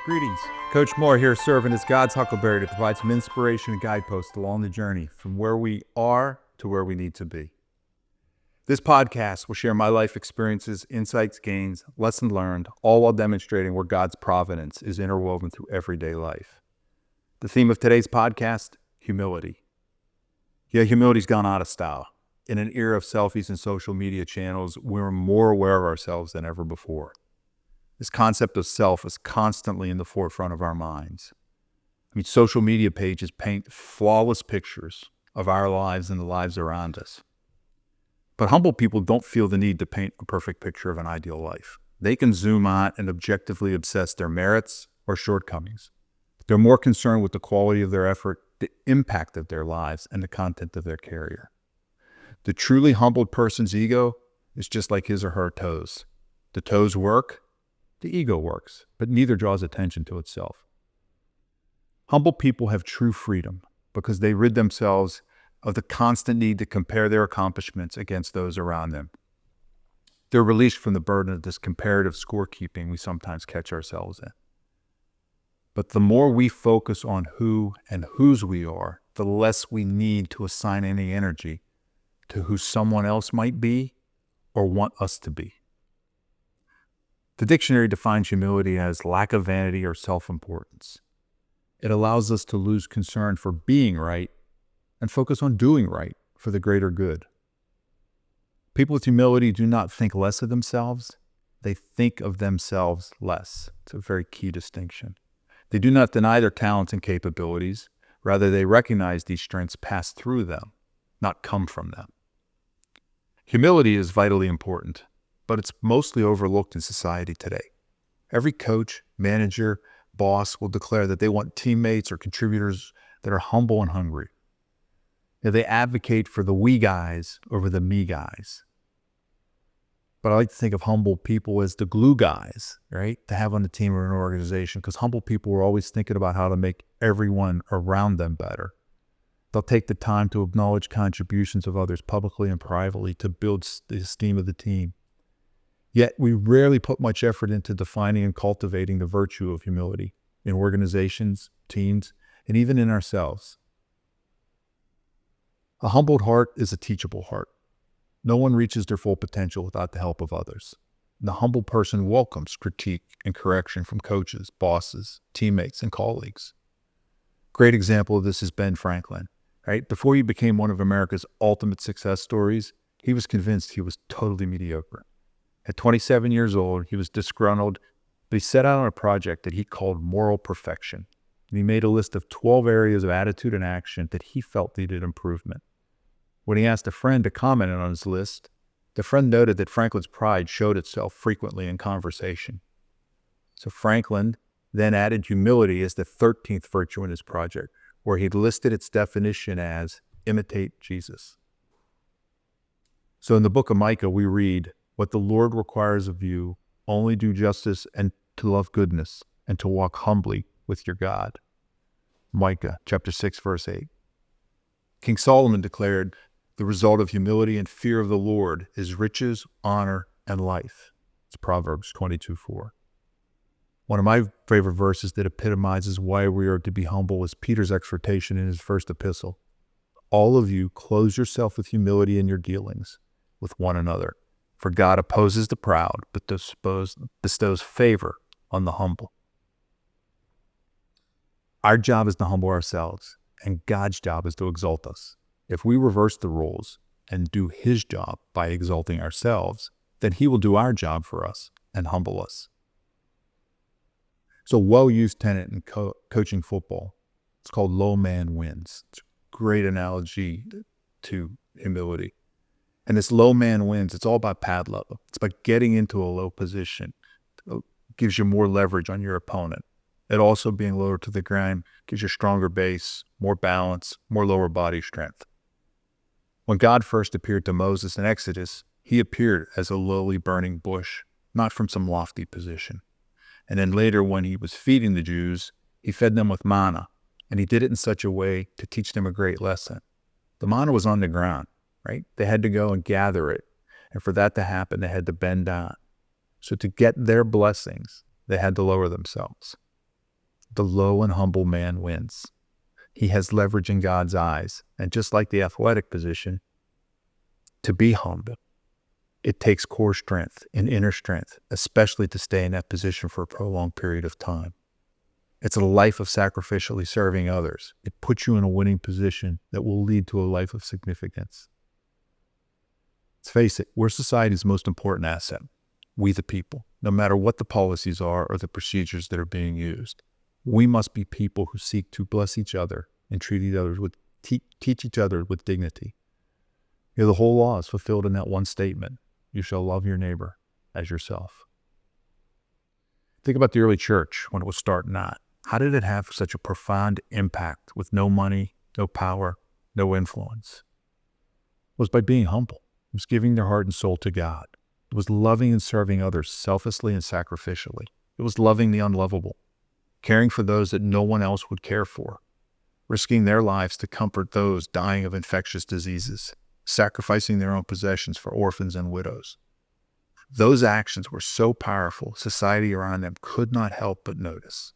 Greetings. Coach Moore here, serving as God's Huckleberry to provide some inspiration and guideposts along the journey from where we are to where we need to be. This podcast will share my life experiences, insights gained, lessons learned, all while demonstrating where God's providence is interwoven through everyday life. The theme of today's podcast, humility. Yeah, humility's gone out of style. In an era of selfies and social media channels, we're more aware of ourselves than ever before. This concept of self is constantly in the forefront of our minds. Social media pages paint flawless pictures of our lives and the lives around us. But humble people don't feel the need to paint a perfect picture of an ideal life. They can zoom out and objectively assess their merits or shortcomings. They're more concerned with the quality of their effort, the impact of their lives, and the content of their career. The truly humbled person's ego is just like his or her toes. The toes work, the ego works, but neither draws attention to itself. Humble people have true freedom because they rid themselves of the constant need to compare their accomplishments against those around them. They're released from the burden of this comparative scorekeeping we sometimes catch ourselves in. But the more we focus on who and whose we are, the less we need to assign any energy to who someone else might be or want us to be. The dictionary defines humility as lack of vanity or self-importance. It allows us to lose concern for being right and focus on doing right for the greater good. People with humility do not think less of themselves. They think of themselves less. It's a very key distinction. They do not deny their talents and capabilities. Rather, they recognize these strengths pass through them, not come from them. Humility is vitally important, but it's mostly overlooked in society today. Every coach, manager, boss will declare that they want teammates or contributors that are humble and hungry. They advocate for the we guys over the me guys. But I like to think of humble people as the glue guys, right, to have on the team or an organization, because humble people are always thinking about how to make everyone around them better. They'll take the time to acknowledge contributions of others publicly and privately to build the esteem of the team. Yet we rarely put much effort into defining and cultivating the virtue of humility in organizations, teams, and even in ourselves. A humbled heart is a teachable heart. No one reaches their full potential without the help of others. The humble person welcomes critique and correction from coaches, bosses, teammates, and colleagues. Great example of this is Ben Franklin. Right? Before he became one of America's ultimate success stories, he was convinced he was totally mediocre. At 27 years old, he was disgruntled, but he set out on a project that he called moral perfection. And he made a list of 12 areas of attitude and action that he felt needed improvement. When he asked a friend to comment on his list, the friend noted that Franklin's pride showed itself frequently in conversation. So Franklin then added humility as the 13th virtue in his project, where he'd listed its definition as imitate Jesus. So in the book of Micah, we read, "What the Lord requires of you, only do justice and to love goodness and to walk humbly with your God." Micah chapter 6, verse 8. King Solomon declared, "The result of humility and fear of the Lord is riches, honor, and life." It's Proverbs 22:4. One of my favorite verses that epitomizes why we are to be humble is Peter's exhortation in his first epistle. "All of you clothe yourself with humility in your dealings with one another. For God opposes the proud, but bestows favor on the humble." Our job is to humble ourselves, and God's job is to exalt us. If we reverse the roles and do His job by exalting ourselves, then He will do our job for us and humble us. It's a well-used tenet in coaching football. It's called low man wins. It's a great analogy to humility. And this low man wins. It's all about pad level. It's about getting into a low position. It gives you more leverage on your opponent. It also being lower to the ground gives you a stronger base, more balance, more lower body strength. When God first appeared to Moses in Exodus, He appeared as a lowly burning bush, not from some lofty position. And then later when He was feeding the Jews, He fed them with manna, and He did it in such a way to teach them a great lesson. The manna was on the ground, right? They had to go and gather it. And for that to happen, they had to bend down. So to get their blessings, they had to lower themselves. the low and humble man wins. He has leverage in God's eyes. And just like the athletic position, to be humble, it takes core strength and inner strength, especially to stay in that position for a prolonged period of time. It's a life of sacrificially serving others. It puts you in a winning position that will lead to a life of significance. Let's face it, we're society's most important asset. We the people, no matter what the policies are or the procedures that are being used. We must be people who seek to bless each other and treat each other teach each other with dignity. The whole law is fulfilled in that one statement. You shall love your neighbor as yourself. Think about the early church when it was starting out. How did it have such a profound impact with no money, no power, no influence? It was by being humble. It was giving their heart and soul to God. It was loving and serving others selflessly and sacrificially. It was loving the unlovable, caring for those that no one else would care for, risking their lives to comfort those dying of infectious diseases, sacrificing their own possessions for orphans and widows. Those actions were so powerful, society around them could not help but notice.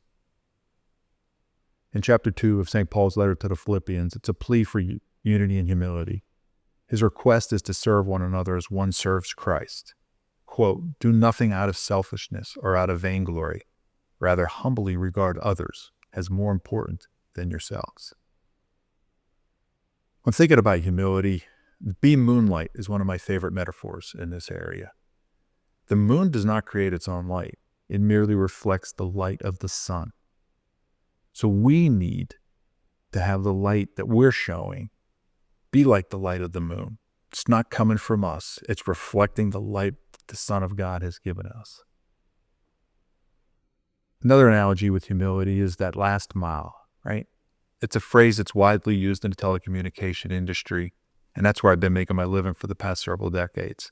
In chapter 2 of St. Paul's letter to the Philippians, it's a plea for unity and humility. His request is to serve one another as one serves Christ. Quote, do nothing out of selfishness or out of vainglory. Rather humbly regard others as more important than yourselves. When thinking about humility, the beam moonlight is one of my favorite metaphors in this area. The moon does not create its own light. It merely reflects the light of the sun. So we need to have the light that we're showing be like the light of the moon. It's not coming from us. It's reflecting the light that the Son of God has given us. Another analogy with humility is that last mile, right? It's a phrase that's widely used in the telecommunication industry, and that's where I've been making my living for the past several decades.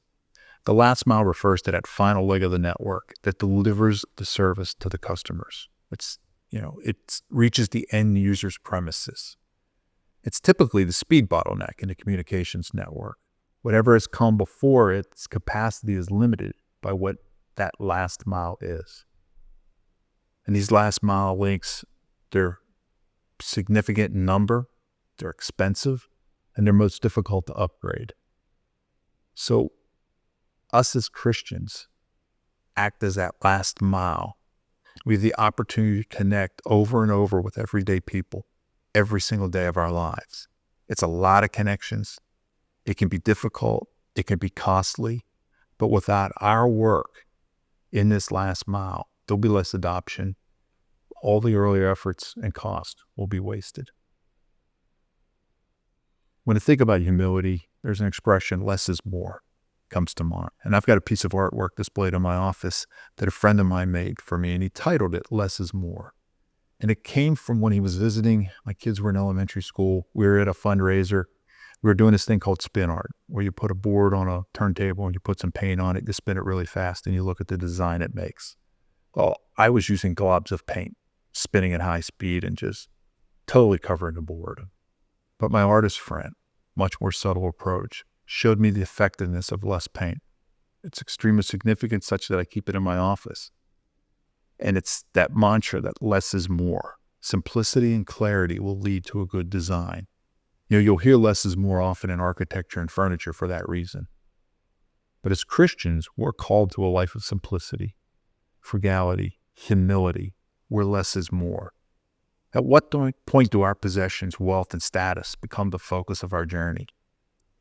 The last mile refers to that final leg of the network that delivers the service to the customers. It reaches the end user's premises. It's typically the speed bottleneck in the communications network. Whatever has come before its capacity is limited by what that last mile is. And these last mile links, they're significant in number, they're expensive, and they're most difficult to upgrade. So us as Christians act as that last mile. We have the opportunity to connect over and over with everyday people every single day of our lives. It's a lot of connections. It can be difficult. It can be costly. But without our work in this last mile, there'll be less adoption. All the earlier efforts and cost will be wasted. When I think about humility, there's an expression, less is more, comes to mind. And I've got a piece of artwork displayed in my office that a friend of mine made for me, and he titled it, Less is More. And it came from when he was visiting. My kids were in elementary school. We were at a fundraiser. We were doing this thing called spin art, where you put a board on a turntable and you put some paint on it, you spin it really fast, and you look at the design it makes. Well, I was using globs of paint, spinning at high speed and just totally covering the board. But my artist friend, much more subtle approach, showed me the effectiveness of less paint. It's extremely significant such that I keep it in my office. And it's that mantra that less is more. Simplicity and clarity will lead to a good design. You'll hear less is more often in architecture and furniture for that reason. But as Christians, we're called to a life of simplicity, frugality, humility, where less is more. At what point do our possessions, wealth, and status become the focus of our journey?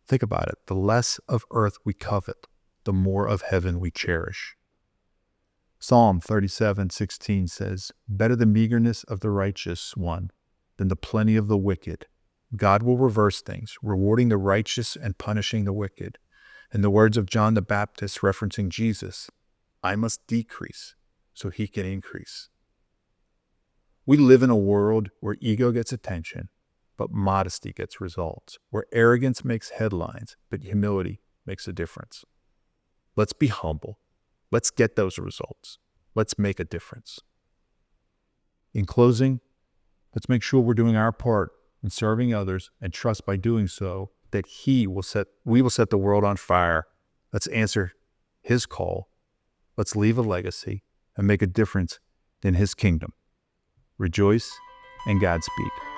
Think about it. The less of earth we covet, the more of heaven we cherish. Psalm 37:16 says, better the meagerness of the righteous one than the plenty of the wicked. God will reverse things, rewarding the righteous and punishing the wicked. In the words of John the Baptist referencing Jesus, I must decrease so he can increase. We live in a world where ego gets attention, but modesty gets results, where arrogance makes headlines, but humility makes a difference. Let's be humble. Let's get those results. Let's make a difference. In closing, let's make sure we're doing our part in serving others and trust by doing so that we will set the world on fire. Let's answer his call. Let's leave a legacy and make a difference in his kingdom. rejoice, and Godspeed.